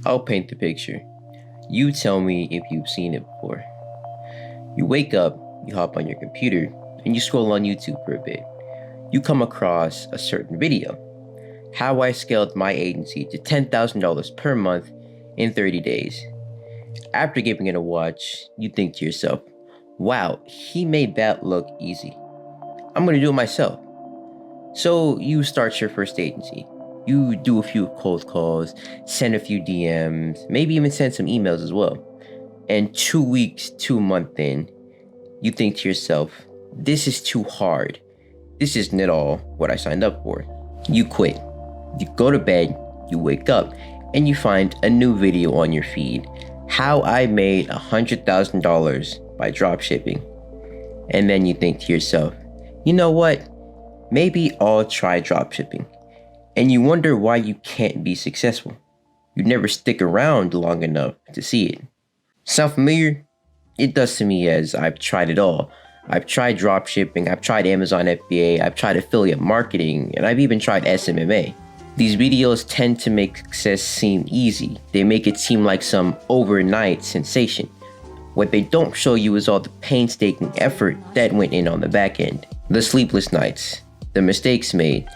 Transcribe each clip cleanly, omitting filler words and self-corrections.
I'll paint the picture. You tell me if you've seen it before. You wake up, you hop on your computer, and you scroll on YouTube for a bit. You come across a certain video. How I scaled my agency to $10,000 per month in 30 days. After giving it a watch, you think to yourself, wow, he made that look easy. I'm gonna do it myself. So you start your first agency. You do a few cold calls, send a few DMs, maybe even send some emails as well. And 2 weeks to a month in, you think to yourself, this is too hard. This isn't at all what I signed up for. You quit. You go to bed, you wake up, and you find a new video on your feed. How I made $100,000 by dropshipping. And then you think to yourself, you know what? Maybe I'll try dropshipping. And you wonder why you can't be successful. You never stick around long enough to see it. Sound familiar? It does to me, as I've tried it all. I've tried dropshipping, I've tried Amazon FBA, I've tried affiliate marketing, and I've even tried SMMA. These videos tend to make success seem easy. They make it seem like some overnight sensation. What they don't show you is all the painstaking effort that went in on the back end. The sleepless nights, the mistakes made,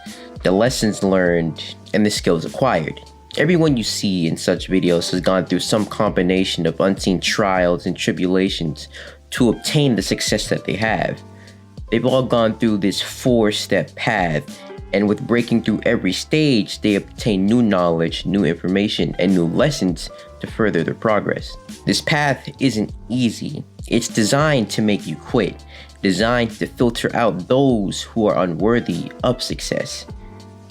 the lessons learned, and the skills acquired. Everyone you see in such videos has gone through some combination of unseen trials and tribulations to obtain the success that they have. They've all gone through this 4-step path, and with breaking through every stage, they obtain new knowledge, new information, and new lessons to further their progress. This path isn't easy. It's designed to make you quit, designed to filter out those who are unworthy of success.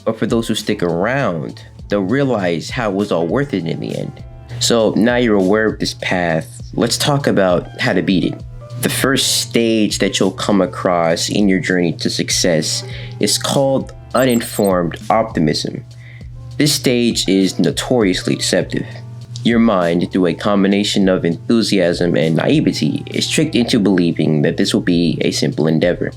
But for those who stick around, they'll realize how it was all worth it in the end. So now you're aware of this path, let's talk about how to beat it. The first stage that you'll come across in your journey to success is called uninformed optimism. This stage is notoriously deceptive. Your mind, through a combination of enthusiasm and naivety, is tricked into believing that this will be a simple endeavor.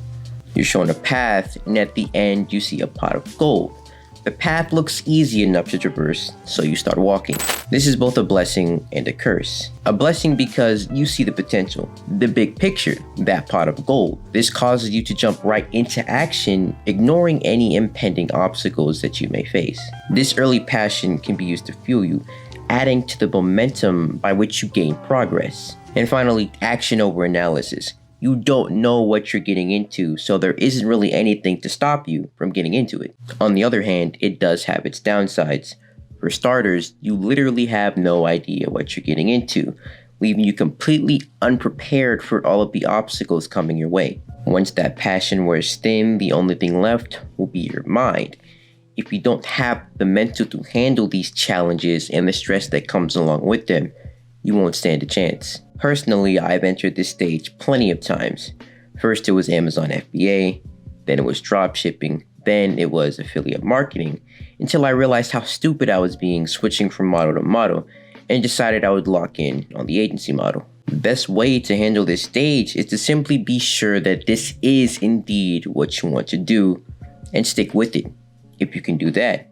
You're shown a path, and at the end, you see a pot of gold. The path looks easy enough to traverse, so you start walking. This is both a blessing and a curse. A blessing because you see the potential, the big picture, that pot of gold. This causes you to jump right into action, ignoring any impending obstacles that you may face. This early passion can be used to fuel you, adding to the momentum by which you gain progress. And finally, action over analysis. You don't know what you're getting into, so there isn't really anything to stop you from getting into it. On the other hand, it does have its downsides. For starters, you literally have no idea what you're getting into, leaving you completely unprepared for all of the obstacles coming your way. Once that passion wears thin, the only thing left will be your mind. If you don't have the mental to handle these challenges and the stress that comes along with them, you won't stand a chance. Personally, I've entered this stage plenty of times. First it was Amazon FBA, then it was dropshipping, then it was affiliate marketing, until I realized how stupid I was being switching from model to model, and decided I would lock in on the agency model. The best way to handle this stage is to simply be sure that this is indeed what you want to do, and stick with it. If you can do that,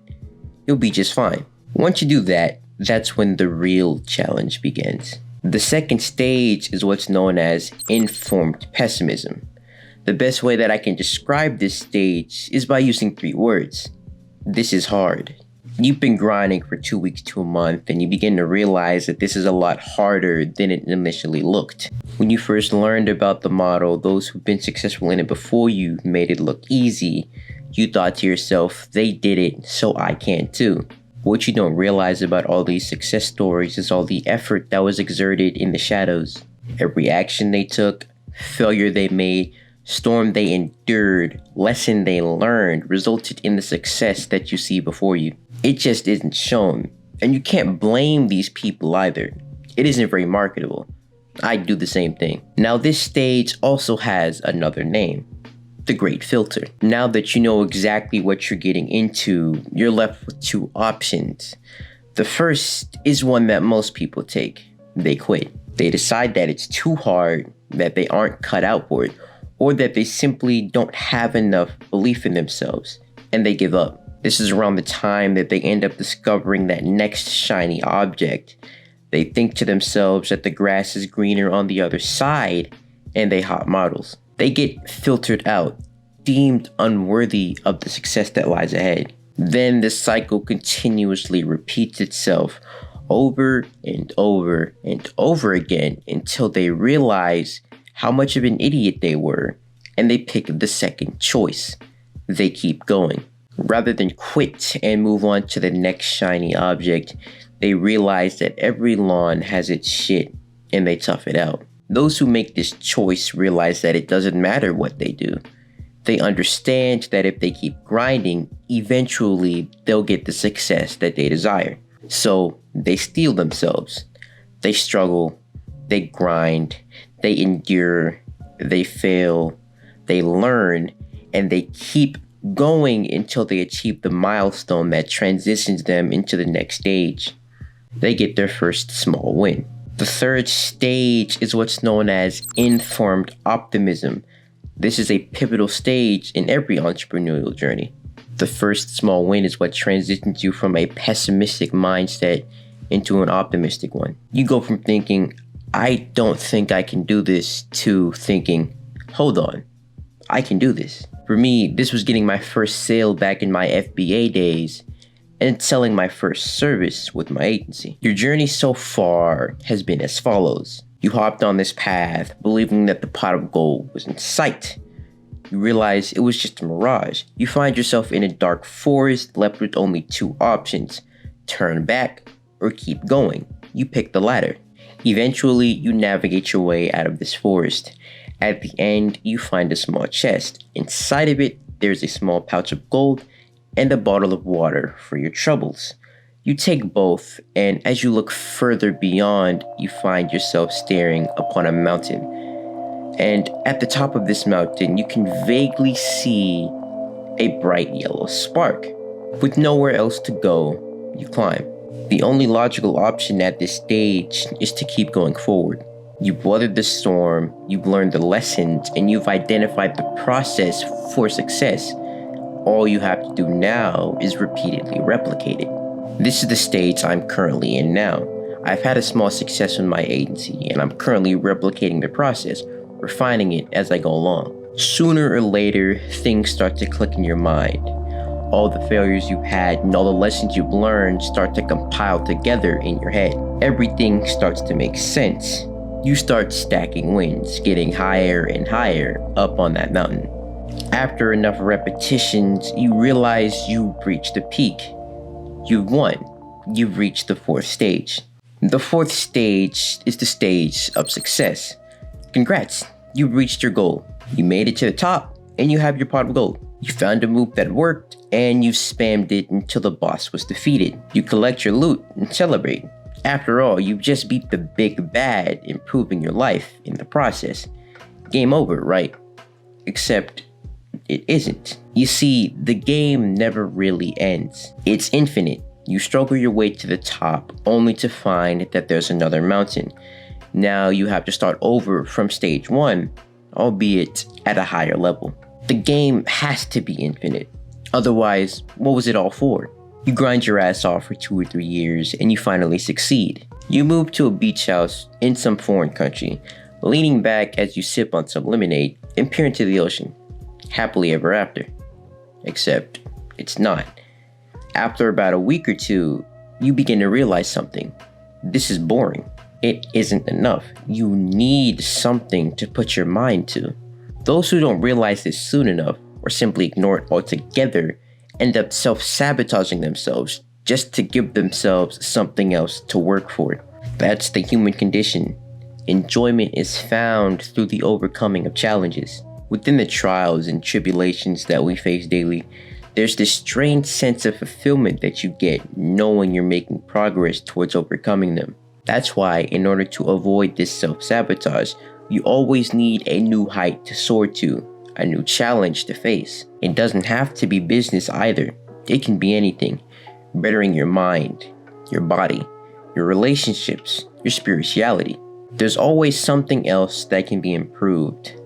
you'll be just fine. Once you do that, that's when the real challenge begins. The second stage is what's known as informed pessimism. The best way that I can describe this stage is by using 3 words. This is hard. You've been grinding for 2 weeks to a month, and you begin to realize that this is a lot harder than it initially looked. When you first learned about the model, those who've been successful in it before you made it look easy. You thought to yourself, they did it, so I can too. What you don't realize about all these success stories is all the effort that was exerted in the shadows. Every action they took, failure they made, storm they endured, lesson they learned resulted in the success that you see before you. It just isn't shown. And you can't blame these people either. It isn't very marketable. I'd do the same thing. Now this stage also has another name. The great filter. Now that you know exactly what you're getting into, you're left with 2 options. The first is one that most people take. They quit. They decide that it's too hard, that they aren't cut out for it, or that they simply don't have enough belief in themselves, and they give up. This is around the time that they end up discovering that next shiny object. They think to themselves that the grass is greener on the other side, and they hop models. They get filtered out, deemed unworthy of the success that lies ahead. Then the cycle continuously repeats itself over and over and over again until they realize how much of an idiot they were, and they pick the second choice. They keep going. Rather than quit and move on to the next shiny object, they realize that every lawn has its shit, and they tough it out. Those who make this choice realize that it doesn't matter what they do. They understand that if they keep grinding, eventually they'll get the success that they desire. So they steel themselves. They struggle, they grind, they endure, they fail, they learn, and they keep going until they achieve the milestone that transitions them into the next stage. They get their first small win. The third stage is what's known as informed optimism. This is a pivotal stage in every entrepreneurial journey. The first small win is what transitions you from a pessimistic mindset into an optimistic one. You go from thinking, I don't think I can do this, to thinking, hold on, I can do this. For me, this was getting my first sale back in my FBA days and selling my first service with my agency. Your journey so far has been as follows. You hopped on this path believing that the pot of gold was in sight. You realize it was just a mirage. You find yourself in a dark forest left with only two options: turn back or keep going. You pick the latter. Eventually, you navigate your way out of this forest. At the end, you find a small chest. Inside of it, there's a small pouch of gold and a bottle of water for your troubles. You take both, and as you look further beyond, you find yourself staring upon a mountain. And at the top of this mountain, you can vaguely see a bright yellow spark. With nowhere else to go, you climb. The only logical option at this stage is to keep going forward. You've weathered the storm, you've learned the lessons, and you've identified the process for success. All you have to do now is repeatedly replicate it. This is the stage I'm currently in now. I've had a small success in my agency, and I'm currently replicating the process, refining it as I go along. Sooner or later, things start to click in your mind. All the failures you've had and all the lessons you've learned start to compile together in your head. Everything starts to make sense. You start stacking wins, getting higher and higher up on that mountain. After enough repetitions, you realize you've reached the peak. You've won. You've reached the fourth stage. The fourth stage is the stage of success. Congrats, you've reached your goal. You made it to the top, and you have your pot of gold. You found a move that worked, and you spammed it until the boss was defeated. You collect your loot and celebrate. After all, you've just beat the big bad, improving your life in the process. Game over, right? Except it isn't. You see, the game never really ends. It's infinite. You struggle your way to the top, only to find that there's another mountain. Now you have to start over from stage 1, albeit at a higher level. The game has to be infinite. Otherwise, what was it all for? You grind your ass off for 2 or 3 years and you finally succeed. You move to a beach house in some foreign country, leaning back as you sip on some lemonade and peer into the ocean. Happily ever after. Except it's not. After about a week or two, you begin to realize something. This is boring. It isn't enough. You need something to put your mind to. Those who don't realize this soon enough, or simply ignore it altogether, end up self-sabotaging themselves just to give themselves something else to work for. That's the human condition. Enjoyment is found through the overcoming of challenges. Within the trials and tribulations that we face daily, there's this strange sense of fulfillment that you get knowing you're making progress towards overcoming them. That's why, in order to avoid this self-sabotage, you always need a new height to soar to, a new challenge to face. It doesn't have to be business either. It can be anything. Bettering your mind, your body, your relationships, your spirituality. There's always something else that can be improved.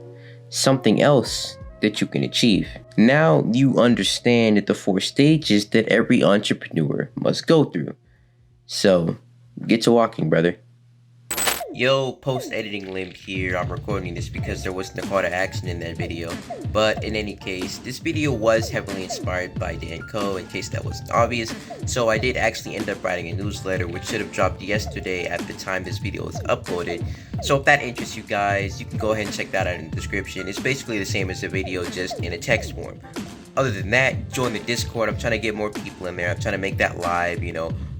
Something else that you can achieve. Now you understand the 4 stages that every entrepreneur must go through. So, get to walking, brother. Yo, post-editing limp here. I'm recording this because there wasn't a call to action in that video. But in any case, this video was heavily inspired by Dan Co, in case that wasn't obvious. So I did actually end up writing a newsletter, which should have dropped yesterday at the time this video was uploaded. So if that interests you guys, you can go ahead and check that out in the description. It's basically the same as the video, just in a text form. Other than that, join the Discord. I'm trying to get more people in there. I'm trying to make that live,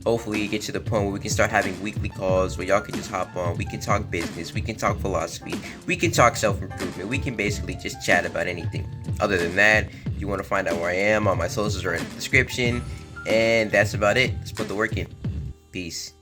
hopefully get to the point where we can start having weekly calls where y'all can just hop on. We can talk business, we can talk philosophy, we can talk self-improvement, we can basically just chat about anything. Other than that, if you want to find out where I am, all my socials are in the description, and that's about it. Let's put the work in. Peace.